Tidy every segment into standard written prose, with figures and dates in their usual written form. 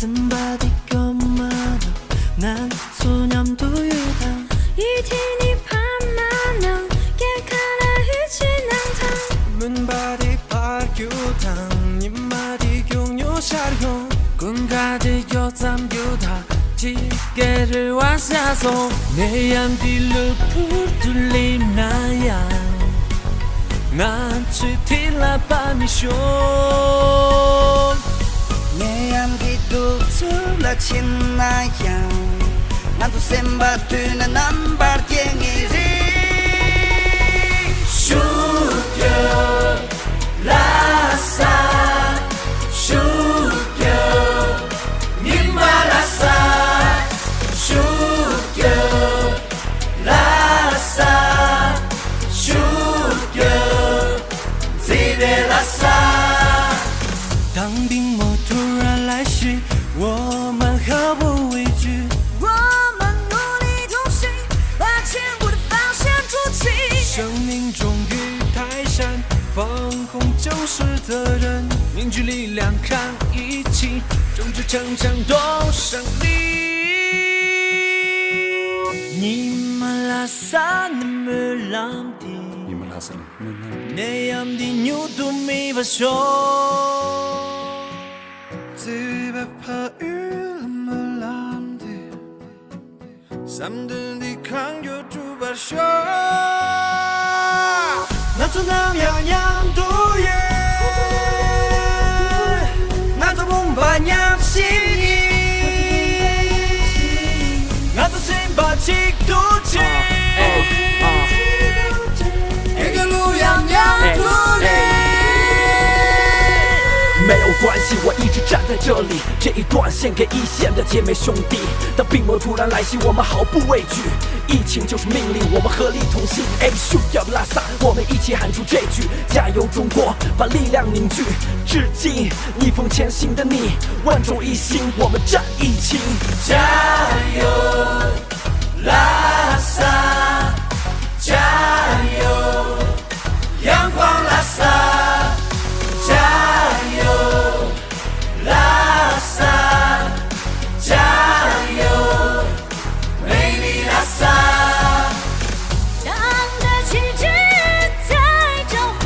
쓴바디가 많아 난 소념도유다 이티니 밤만은 깨카라 흐지낭탕 문바디 발교당 입마디 경요샤룡 군가디 요삼교다 지게를 와사서 내 안뒤를 풀뚫리나야 난 쥐틸라 밤이쇼 내 안기도 둘러친나야 나도 셈바트는 남발갱이지 슈겨 라사 슈겨 님마라사 슈겨 라사 슈겨 지베라사当兵摩突然来袭我们毫不畏惧我们努力同行把前步的方向筑起生命终于泰山放空旧时的人凝聚力量看一起终至城墙都胜利你们拉萨那么浪的내 암디뉴도 미바쇼 집에 파일을 람디 삼든디 강교 두바쇼 나도 남양양도예 나도 몸반양시니 나도 심바직도지没有关系，我一直站在这里。这一段献给一线的姐妹兄弟。当病魔突然来袭，我们毫不畏惧。疫情就是命令，我们合力同行。哎，咻要拉萨，我们一起喊出这句：加油中国，把力量凝聚。致敬逆风前行的你，万众一心，我们站一起。加油，拉萨！加油，阳光拉萨！加油，拉萨！加油，美丽拉萨！党的旗帜在召唤，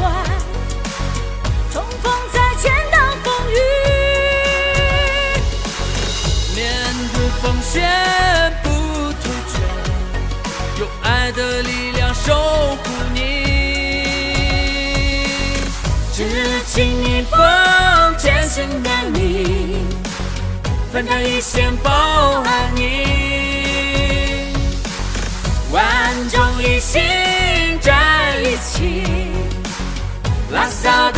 冲锋在前挡风雨。面对风险不退却，有爱的力量守护你。致敬逆风前行的你，奋战一线保安你，万众一心站一起，拉萨。